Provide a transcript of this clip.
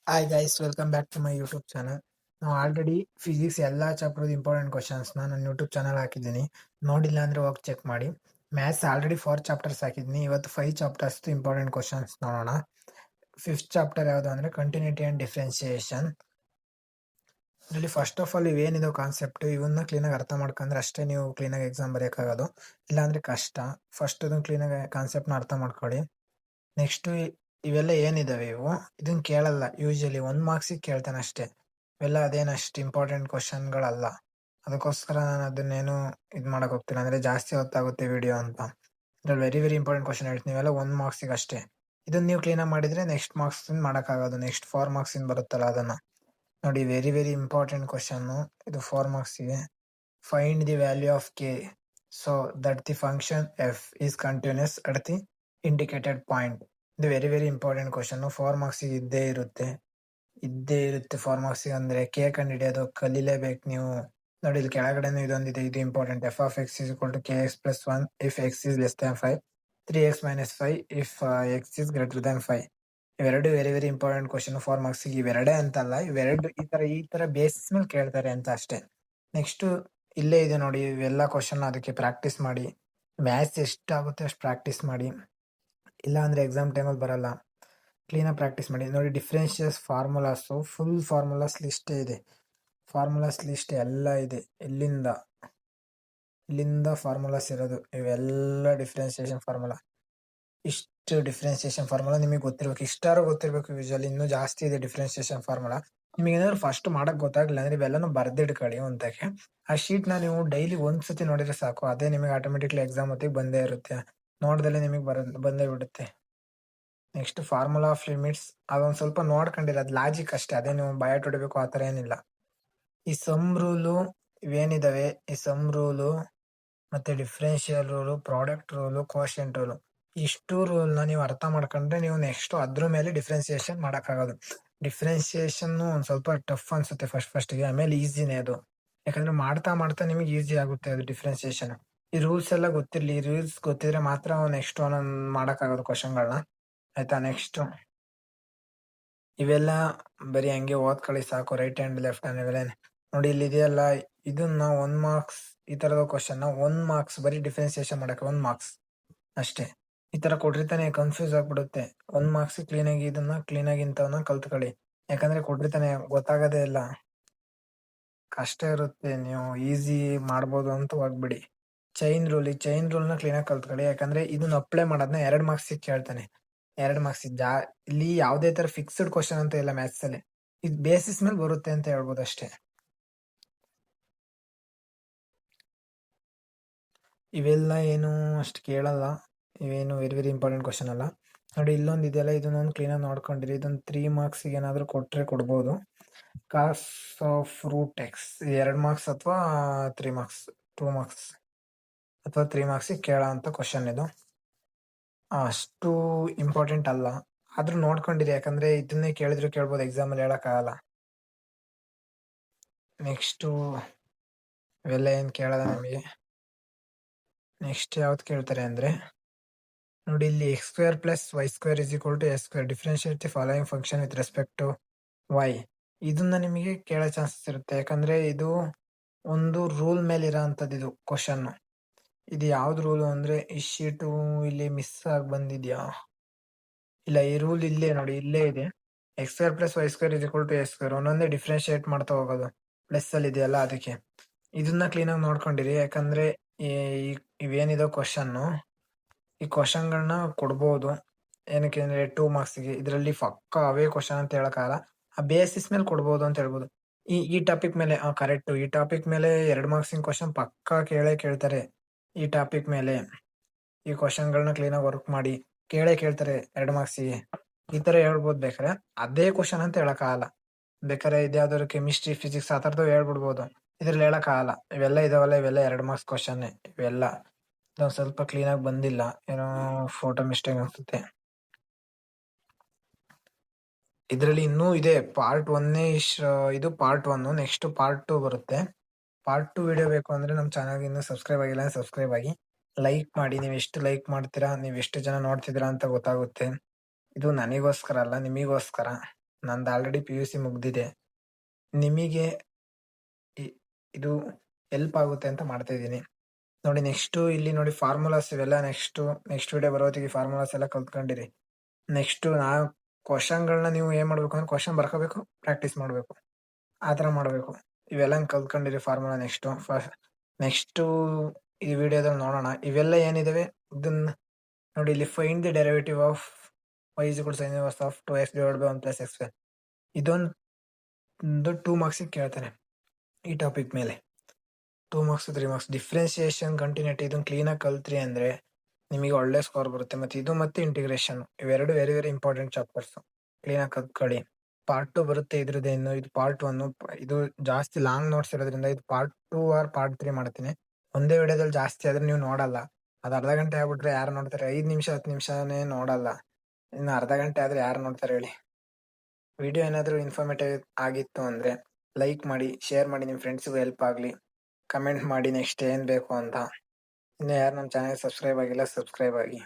Hi guys, welcome back to my YouTube channel. ನಾವು already physics ಎಲ್ಲ chapter important ಕ್ವಶನ್ಸ್ನ ನನ್ನ ಯೂಟ್ಯೂಬ್ ಚಾನಲ್ ಹಾಕಿದ್ದೀನಿ. ನೋಡಿಲ್ಲ ಅಂದರೆ ಹೋಗಿ ಚೆಕ್ ಮಾಡಿ. ಮ್ಯಾಥ್ಸ್ ಆಲ್ರೆಡಿ 4 ಚಾಪ್ಟರ್ಸ್ ಹಾಕಿದ್ದೀನಿ. ಇವತ್ತು 5 ಚಾಪ್ಟರ್ಸ್ ಇಂಪಾರ್ಟೆಂಟ್ ಕ್ವಶನ್ಸ್ ನೋಡೋಣ. 5th ಚಾಪ್ಟರ್ ಯಾವುದು ಅಂದರೆ ಕಂಟಿನ್ಯೂಟಿ ಆ್ಯಂಡ್ ಡಿಫ್ರೆನ್ಸಿಯೇಷನ್. ಇದರಲ್ಲಿ ಫಸ್ಟ್ ಆಫ್ ಆಲ್ ಇವೇನಿದೆ ಕಾನ್ಸೆಪ್ಟ್ ಇವನ್ನ ಕ್ಲೀನಾಗಿ ಅರ್ಥ ಮಾಡ್ಕೊಂಡ್ರೆ ಅಷ್ಟೇ ನೀವು ಕ್ಲೀನಾಗಿ ಎಕ್ಸಾಮ್ ಬರೆಯೋಕ್ಕಾಗೋದು. ಇಲ್ಲಾಂದರೆ ಕಷ್ಟ. ಫಸ್ಟ್ ಅದನ್ನು ಕ್ಲೀನಾಗಿ ಕಾನ್ಸೆಪ್ಟ್ನ ಅರ್ಥ ಮಾಡ್ಕೊಳ್ಳಿ. ನೆಕ್ಸ್ಟು ಇವೆಲ್ಲ ಏನಿದಾವೆ ಇದನ್ನ ಕೇಳಲ್ಲ. ಯೂಶಲಿ 1 ಮಾರ್ಕ್ಸಿಗೆ ಕೇಳ್ತಾನೆ ಅಷ್ಟೇ. ಇವೆಲ್ಲ ಅದೇನಷ್ಟು ಇಂಪಾರ್ಟೆಂಟ್ ಕ್ವಶನ್ಗಳಲ್ಲ. ಅದಕ್ಕೋಸ್ಕರ ನಾನು ಅದನ್ನೇನು ಇದು ಮಾಡಕ್ ಹೋಗ್ತೀನಿ, ಅಂದ್ರೆ ಜಾಸ್ತಿ ಹೊತ್ತಾಗುತ್ತೆ ವಿಡಿಯೋ ಅಂತ. ಇದ್ರಲ್ಲಿ ವೆರಿ ವೆರಿ ಇಂಪಾರ್ಟೆಂಟ್ ಕ್ವಶನ್ ಹೇಳ್ತೀನಿ. ಇವೆಲ್ಲ 1 ಮಾರ್ಕ್ಸಿಗೆ ಅಷ್ಟೇ. ಇದನ್ನ ನೀವು ಕ್ಲೀನಾಗಿ ಮಾಡಿದ್ರೆ ನೆಕ್ಸ್ಟ್ ಮಾರ್ಕ್ಸ್ ಮಾಡೋಕ್ಕಾಗೋದು. ನೆಕ್ಸ್ಟ್ 4 ಮಾರ್ಕ್ಸ್ ಬರುತ್ತಲ್ಲ ಅದನ್ನ ನೋಡಿ. ವೆರಿ ವೆರಿ ಇಂಪಾರ್ಟೆಂಟ್ ಕ್ವಶನ್ ಇದು 4 ಮಾರ್ಕ್ಸಿಗೆ. Find the value of k so that the function f is continuous at the indicated point. ಇದು ವೆರಿ ವೆರಿ ಇಂಪಾರ್ಟೆಂಟ್ ಕ್ವಶನ್. 4 ಮಾರ್ಕ್ಸಿಗೆ ಇದ್ದೇ ಇರುತ್ತೆ 4 ಮಾರ್ಕ್ಸಿಗೆ. ಅಂದ್ರೆ ಕೆ ಕಂಡು ಹಿಡಿಯೋದು ಕಲೀಲೇಬೇಕು ನೀವು. ನೋಡಿ ಇಲ್ಲಿ ಕೆಳಗಡೆನೂ ಇದೊಂದಿದೆ, ಇದು important. F of X is equal to K X plus 1 if X is less than 5, 3x minus 5 if X is greater than 5. ಇವೆರಡು ವೆರಿ ವೆರಿ ಇಂಪಾರ್ಟೆಂಟ್ ಕ್ವಶನ್ 4 ಮಾರ್ಕ್ಸಿಗೆ. ಇವೆರಡೇ ಅಂತಲ್ಲ, ಇವೆರಡು ಈ ತರ ಬೇಸಿಸ್ ಮೇಲೆ ಕೇಳ್ತಾರೆ ಅಂತ ಅಷ್ಟೇ. ನೆಕ್ಸ್ಟ್ ಇಲ್ಲೇ ಇದೆ ನೋಡಿ, ಇವೆಲ್ಲ ಕ್ವಶನ್ ಅದಕ್ಕೆ ಪ್ರಾಕ್ಟೀಸ್ ಮಾಡಿ. ಮ್ಯಾಥ್ಸ್ ಎಷ್ಟಾಗುತ್ತೆ ಅಷ್ಟು ಪ್ರಾಕ್ಟೀಸ್ ಮಾಡಿ, ಇಲ್ಲ ಅಂದ್ರೆ ಎಕ್ಸಾಮ್ ಟೈಮಲ್ಲಿ ಬರಲ್ಲ. ಕ್ಲೀನಾಗಿ ಪ್ರಾಕ್ಟೀಸ್ ಮಾಡಿ. ನೋಡಿ ಡಿಫ್ರೆನ್ಷಿಯಸ್ ಫಾರ್ಮುಲಾಸು ಫುಲ್ ಫಾರ್ಮುಲಾಸ್ ಲಿಸ್ಟೇ ಇದೆ. ಫಾರ್ಮುಲಾಸ್ ಲಿಸ್ಟ್ ಎಲ್ಲ ಇದೆ. ಇಲ್ಲಿಂದ ಫಾರ್ಮುಲಾಸ್ ಇರೋದು ಇವೆಲ್ಲ ಡಿಫ್ರೆನ್ಸಿಯೇಷನ್ ಫಾರ್ಮುಲಾ. ಇಷ್ಟು ಡಿಫ್ರೆನ್ಸಿಯೇಷನ್ ಫಾರ್ಮುಲಾ ನಿಮಗೆ ಗೊತ್ತಿರ್ಬೇಕು. ಇಷ್ಟಾರು ಗೊತ್ತಿರ್ಬೇಕು. ಯೂಶಲಿ ಇನ್ನೂ ಜಾಸ್ತಿ ಇದೆ ಡಿಫ್ರೆನ್ಸಿಯೇಷನ್ ಫಾರ್ಮುಲಾ. ನಿಮಗೆ ಏನಾದ್ರು ಫಸ್ಟ್ ಮಾಡಕ್ ಗೊತ್ತಾಗ್ಲಿಲ್ಲ ಅಂದ್ರೆ ಇವೆಲ್ಲನೂ ಬರ್ದಿಡ್ಕೊಳ್ಳಿ ಒಂದಕ್ಕೆ. ಆ ಶೀಟ್ನ ನೀವು ಡೈಲಿ ಒಂದ್ಸತಿ ನೋಡಿದ್ರೆ ಸಾಕು, ಅದೇ ನಿಮಗೆ ಆಟೋಮೆಟಿಕ್ಲಿ ಎಕ್ಸಾಮ್ ಹೊತ್ತಿಗೆ ಬಂದೇ ಇರುತ್ತೆ. ನೋಡ್ದಲ್ಲೇ ನಿಮಗೆ ಬಂದೇ ಬಿಡುತ್ತೆ. ನೆಕ್ಸ್ಟ್ ಫಾರ್ಮುಲಾ ಆಫ್ ಲಿಮಿಟ್ಸ್ ಅದೊಂದು ಸ್ವಲ್ಪ ನೋಡ್ಕೊಂಡಿರೋದು ಲಾಜಿಕ್ ಅಷ್ಟೇ. ಅದೇ ನೀವು ಬಯಾಟ್ ಹೊಡಿಬೇಕು ಆ ಥರ ಏನಿಲ್ಲ. ಈ ಸಮ್ ರೂಲು ಇವೇನಿದಾವೆ, ಈ ಸಮ್ ರೂಲು ಮತ್ತೆ differential rule, product rule, quotient rule, ಇಷ್ಟು ರೂಲ್ನ ನೀವು ಅರ್ಥ ಮಾಡ್ಕೊಂಡ್ರೆ ನೀವು ನೆಕ್ಸ್ಟ್ ಅದ್ರ ಮೇಲೆ ಡಿಫ್ರೆನ್ಸಿಯೇಷನ್ ಮಾಡೋಕ್ಕಾಗೋದು. ಡಿಫ್ರೆನ್ಸಿಯೇಷನ್ ಒಂದು ಸ್ವಲ್ಪ ಟಫ್ ಅನ್ಸುತ್ತೆ ಫಸ್ಟ್ಗೆ, ಆಮೇಲೆ ಈಸಿನೇ ಅದು. ಯಾಕಂದ್ರೆ ಮಾಡ್ತಾ ನಿಮಗೆ ಈಸಿ ಆಗುತ್ತೆ ಅದು ಡಿಫ್ರೆನ್ಸಿಯೇಷನ್. ಈ ರೂಲ್ಸ್ ಎಲ್ಲ ಗೊತ್ತಿರಲಿ. ಈ ರೂಲ್ಸ್ ಗೊತ್ತಿದ್ರೆ ಮಾತ್ರ ನೆಕ್ಸ್ಟ್ ಒಂದೊಂದು ಮಾಡೋಕ್ಕಾಗೋದು ಕ್ವಶನ್ಗಳನ್ನ. ಆಯ್ತಾ? ನೆಕ್ಸ್ಟ್ ಇವೆಲ್ಲ ಬರೀ ಹಂಗೆ ಓದ್ಕೊಳ್ಳಿ ಸಾಕು. ರೈಟ್ ಹ್ಯಾಂಡ್ ಲೆಫ್ಟ್ ಹ್ಯಾಂಡ್ ಇವೆಲ್ಲ ನೋಡಿ ಇಲ್ಲಿ ಇದೆಯಲ್ಲ, ಇದನ್ನ 1 ಮಾರ್ಕ್ಸ್ ಈ ತರದ ಕ್ವಶನ್ 1 ಮಾರ್ಕ್ಸ್ ಬರೀ ಡಿಫ್ರೆನ್ಸಿಯೇಷನ್ ಮಾಡಕ್ಕೆ 1 ಮಾರ್ಕ್ಸ್ ಅಷ್ಟೇ. ಈ ತರ ಕೊಟ್ಟಿರ್ತಾನೆ ಕನ್ಫ್ಯೂಸ್ ಆಗ್ಬಿಡುತ್ತೆ. 1 ಮಾರ್ಕ್ಸ್ ಕ್ಲೀನಾಗಿ ಇದನ್ನ ಕ್ಲೀನಾಗಿ ಇಂಥವನ್ನ ಕಲ್ತ್ಕೊಳ್ಳಿ. ಯಾಕಂದ್ರೆ ಕೊಟ್ಟಿರ್ತಾನೆ ಗೊತ್ತಾಗದೇ ಇಲ್ಲ, ಕಷ್ಟ ಇರುತ್ತೆ. ನೀವು ಈಸಿ ಮಾಡ್ಬೋದು ಅಂತ ಹೋಗ್ಬಿಡಿ. ಚೈನ್ ರೂಲ್ನ ಕ್ಲೀನಾಗಿ ಕಲ್ತ್ಕೊಳ್ಳಿ. ಯಾಕಂದ್ರೆ ಇದನ್ನ ಅಪ್ಲೈ ಮಾಡೋದನ್ನ 2 ಮಾರ್ಕ್ಸ್ ಕೇಳ್ತಾನೆ. 2 ಮಾರ್ಕ್ಸ್ ಇಲ್ಲಿ ಯಾವುದೇ ತರ ಫಿಕ್ಸ್ಡ್ ಕ್ವಶನ್ ಅಂತ ಇಲ್ಲ ಮ್ಯಾಥ್ಸ್ ಅಲ್ಲಿ. ಇದು ಬೇಸಿಸ್ ಮೇಲೆ ಬರುತ್ತೆ ಅಂತ ಹೇಳ್ಬೋದು ಅಷ್ಟೇ. ಇವೆಲ್ಲ ಏನು ಅಷ್ಟು ಕೇಳಲ್ಲ, ಇವೇನು ವೆರಿ ವೆರಿ ಇಂಪಾರ್ಟೆಂಟ್ ಕ್ವಶನ್ ಅಲ್ಲ. ನೋಡಿ ಇಲ್ಲೊಂದು ಇದೆಯಲ್ಲ, ಇದನ್ನೊಂದು ಕ್ಲೀನಾಗಿ ನೋಡ್ಕೊಂಡಿರಿ. ಇದೊಂದು 3 ಮಾರ್ಕ್ಸಿಗೆ ಏನಾದರೂ ಕೊಟ್ಟರೆ ಕೊಡ್ಬೋದು. ಕಾಸ್ ಆಫ್ ರೂಟ್ ಎಕ್ಸ್ 2 ಮಾರ್ಕ್ಸ್ ಅಥವಾ 3 ಮಾರ್ಕ್ಸ್, 2 ಮಾರ್ಕ್ಸ್ ಅಥವಾ 3 ಮಾರ್ಕ್ಸಿಗೆ ಕೇಳೋ ಅಂತ ಕ್ವಶನ್ ಇದು. ಅಷ್ಟು ಇಂಪಾರ್ಟೆಂಟ್ ಅಲ್ಲ, ಆದ್ರೂ ನೋಡ್ಕೊಂಡಿರಿ. ಯಾಕಂದ್ರೆ ಇದನ್ನೇ ಕೇಳಿದ್ರು ಕೇಳ್ಬೋದು ಎಕ್ಸಾಮಲ್ಲಿ, ಹೇಳಕ್ಕಾಗಲ್ಲ. ನೆಕ್ಸ್ಟು ಇವೆಲ್ಲ ಏನು ಕೇಳಲ್ಲ ನಮಗೆ. ನೆಕ್ಸ್ಟ್ ಯಾವ್ದು ಕೇಳ್ತಾರೆ ಅಂದ್ರೆ ನೋಡಿ ಇಲ್ಲಿ X square plus Y square is equal to S square, differentiate the following function with respect to Y. ಇದನ್ನ ನಿಮಗೆ ಕೇಳೋ ಚಾನ್ಸಸ್ ಇರುತ್ತೆ. ಯಾಕಂದ್ರೆ ಇದು ಒಂದು ರೂಲ್ ಮೇಲೆ ಇರೋ ಅಂಥದ್ದು ಇದು ಕ್ವಶನ್. ಇದು ಯಾವ್ದು ರೂಲ್ ಅಂದ್ರೆ ಈ ಶೀಟು ಇಲ್ಲಿ ಮಿಸ್ ಆಗಿ ಬಂದಿದ್ಯಾ? ಇಲ್ಲ, ಈ ರೂಲ್ ಇಲ್ಲೇ ನೋಡಿ, ಇಲ್ಲೇ ಇದೆ. X square plus Y square is equal to S square. ಒಂದೊಂದೇ ಡಿಫ್ರೆನ್ಶಿಯೇಟ್ ಮಾಡ್ತಾ ಹೋಗೋದು. ಪ್ಲಸ್ ಅಲ್ಲಿ ಇದೆಯಲ್ಲ ಅದಕ್ಕೆ. ಇದನ್ನ ಕ್ಲೀನಾಗಿ ನೋಡ್ಕೊಂಡಿರಿ. ಯಾಕಂದ್ರೆ ಇವೇನಿದೆ ಕ್ವಶನ್ನು, ಈ ಕ್ವಶನ್ಗಳನ್ನ ಕೊಡ್ಬೋದು. ಏನಕ್ಕೆ ಅಂದ್ರೆ 2 ಮಾರ್ಕ್ಸ್ಗೆ. ಇದರಲ್ಲಿ ಪಕ್ಕ ಅವೇ ಕ್ವಶನ್ ಅಂತ ಹೇಳಕ್ಕಾಗಲ್ಲ, ಆ ಬೇಸಿಸ್ ಮೇಲೆ ಕೊಡ್ಬೋದು ಅಂತ ಹೇಳ್ಬೋದು. ಈ ಟಾಪಿಕ್ ಮೇಲೆ ಕರೆಕ್ಟ್, ಈ ಟಾಪಿಕ್ ಮೇಲೆ 2 ಮಾರ್ಕ್ಸಿನ ಕ್ವಶನ್ ಪಕ್ಕ ಕೇಳ್ತಾರೆ. ಈ ಟಾಪಿಕ್ ಮೇಲೆ ಈ ಕ್ವಶನ್ಗಳನ್ನ ಕ್ಲೀನಾಗಿ ವರ್ಕ್ ಮಾಡಿ ಕೇಳ್ತಾರೆ 2 ಮಾರ್ಕ್ಸಿಗೆ. ಈ ತರ ಹೇಳ್ಬೋದು. ಬೇಕಾರೆ ಅದೇ ಕ್ವಶನ್ ಅಂತ ಹೇಳಕ್ಕಾಗಲ್ಲ. ಬೇಕಾದ್ರೆ ಇದ್ಯಾವ್ದಾದ್ರು ಕೆಮಿಸ್ಟ್ರಿ, ಫಿಸಿಕ್ಸ್ ಆ ಥರದ್ದು ಹೇಳ್ಬಿಡ್ಬೋದು. ಇದ್ರಲ್ಲಿ ಹೇಳಕ್ಕಾಗಲ್ಲ. ಇವೆಲ್ಲ ಇದಾವಲ್ಲ, ಇವೆಲ್ಲ 2 ಮಾರ್ಕ್ಸ್ ಕ್ವಶನ್. ಇವೆಲ್ಲ ಸ್ವಲ್ಪ ಕ್ಲೀನಾಗಿ ಬಂದಿಲ್ಲ, ಏನೋ ಫೋಟೋ ಮಿಸ್ಟೇಕ್ ಅನ್ಸುತ್ತೆ. ಇದರಲ್ಲಿ ಇನ್ನೂ ಇದೆ ಪಾರ್ಟ್ 1. ಇದು ಪಾರ್ಟ್ 1. ನೆಕ್ಸ್ಟ್ ಪಾರ್ಟ್ 2 ಬರುತ್ತೆ. ಪಾರ್ಟ್ 2 ವಿಡಿಯೋ ಬೇಕು ಅಂದ್ರೆ ನಮ್ಮ ಚಾನಲ್ಗೆ ಇನ್ನೂ ಸಬ್ಸ್ಕ್ರೈಬ್ ಆಗಿಲ್ಲ, ಸಬ್ಸ್ಕ್ರೈಬ್ ಆಗಿ ಲೈಕ್ ಮಾಡಿ. ನೀವು ಎಷ್ಟು ಲೈಕ್ ಮಾಡ್ತೀರಾ, ನೀವು ಎಷ್ಟು ಜನ ನೋಡ್ತಿದ್ದೀರಾ ಅಂತ ಗೊತ್ತಾಗುತ್ತೆ. ಇದು ನನಗೋಸ್ಕರ ಅಲ್ಲ, ನಿಮಗೋಸ್ಕರ. ನಂದು ಆಲ್ರೆಡಿ PUC ಮುಗ್ದಿದೆ. ನಿಮಗೆ ಇದು ಹೆಲ್ಪ್ ಆಗುತ್ತೆ ಅಂತ ಮಾಡ್ತಾ ಇದ್ದೀನಿ. ನೋಡಿ ನೆಕ್ಸ್ಟ್ ಇಲ್ಲಿ ನೋಡಿ ಫಾರ್ಮುಲಾಸ್ ಇವೆಲ್ಲ ನೆಕ್ಸ್ಟ್ ವಿಡಿಯೋ ಬರೋತ್ತಿಗೆ ಫಾರ್ಮುಲಾಸ್ ಎಲ್ಲ ಕಲ್ತ್ಕೊಂಡಿರಿ. ನೆಕ್ಸ್ಟ್ ಕ್ವಶನ್ಗಳನ್ನ ನೀವು ಏನ್ ಮಾಡ್ಬೇಕು ಅಂದ್ರೆ ಕ್ವಶನ್ ಬರ್ಕೋಬೇಕು, ಪ್ರಾಕ್ಟೀಸ್ ಮಾಡ್ಬೇಕು, ಆ ಥರ ಮಾಡ್ಬೇಕು. ಇವೆಲ್ಲ ಕಲ್ತ್ಕೊಂಡಿರಿ ಫಾರ್ಮುಲಾ. ನೆಕ್ಸ್ಟ್ ಈ ವಿಡಿಯೋದಲ್ಲಿ ನೋಡೋಣ. ಇವೆಲ್ಲ ಏನಿದಾವೆ ಇದನ್ನ ನೋಡಿ. ಇಲ್ಲಿ find the derivative of y is equal to sin inverse of 2x divided by 1 plus x square. ಇದೊಂದು 2 ಮಾರ್ಕ್ಸ್ ಕೇಳ್ತಾನೆ ಈ ಟಾಪಿಕ್ ಮೇಲೆ. 2 ಮಾರ್ಕ್ಸ್ 3 ಮಾರ್ಕ್ಸ್. ಡಿಫ್ರೆನ್ಸಿಯೇಷನ್, ಕಂಟಿನ್ಯೂಟಿ ಇದನ್ನ ಕ್ಲೀನಾಗಿ ಕಲ್ತ್ರಿ ಅಂದ್ರೆ ನಿಮಗೆ ಒಳ್ಳೆ ಸ್ಕೋರ್ ಬರುತ್ತೆ. ಮತ್ತೆ ಇದು ಮತ್ತೆ ಇಂಟಿಗ್ರೇಷನ್ ಇವೆರಡು ವೆರಿ ವೆರಿ ಇಂಪಾರ್ಟೆಂಟ್ ಚಾಪ್ಟರ್ಸ್. ಕ್ಲೀನಾಗಿ ಕಲ್ತ್ಕೊಳ್ಳಿ. ಪಾರ್ಟ್ 2 ಬರುತ್ತೆ ಇದ್ರದ್ದೇನು. ಇದು ಪಾರ್ಟ್ 1. ಇದು ಜಾಸ್ತಿ ಲಾಂಗ್ ನೋಟ್ಸ್ ಇರೋದ್ರಿಂದ ಇದು ಪಾರ್ಟ್ 2 ಆರ್ ಪಾರ್ಟ್ 3 ಮಾಡ್ತೀನಿ. ಒಂದೇ ವಿಡಿಯೋದಲ್ಲಿ ಜಾಸ್ತಿ ಆದ್ರೆ ನೀವು ನೋಡಲ್ಲ. ಅದು ಅರ್ಧ ಗಂಟೆ ಆಗ್ಬಿಟ್ರೆ ಯಾರು ನೋಡ್ತಾರೆ? 5 ನಿಮಿಷ 10 ನಿಮಿಷನೇ ನೋಡಲ್ಲ. ಇನ್ನು ಅರ್ಧ ಗಂಟೆ ಆದ್ರೆ ಯಾರು ನೋಡ್ತಾರೆ ಹೇಳಿ? ವಿಡಿಯೋ ಏನಾದರೂ ಇನ್ಫಾರ್ಮೇಟಿವ್ ಆಗಿತ್ತು ಅಂದ್ರೆ ಲೈಕ್ ಮಾಡಿ, ಶೇರ್ ಮಾಡಿ, ನಿಮ್ಮ ಫ್ರೆಂಡ್ಸ್ಗೂ ಹೆಲ್ಪ್ ಆಗಲಿ. ಕಮೆಂಟ್ ಮಾಡಿ ನೆಕ್ಸ್ಟ್ ಏನ್ ಬೇಕು ಅಂತ. ಇನ್ನು ಯಾರು ನಮ್ಮ ಚಾನಲ್ ಸಬ್ಸ್ಕ್ರೈಬ್ ಆಗಿಲ್ಲ, ಸಬ್ಸ್ಕ್ರೈಬ್ ಆಗಿ.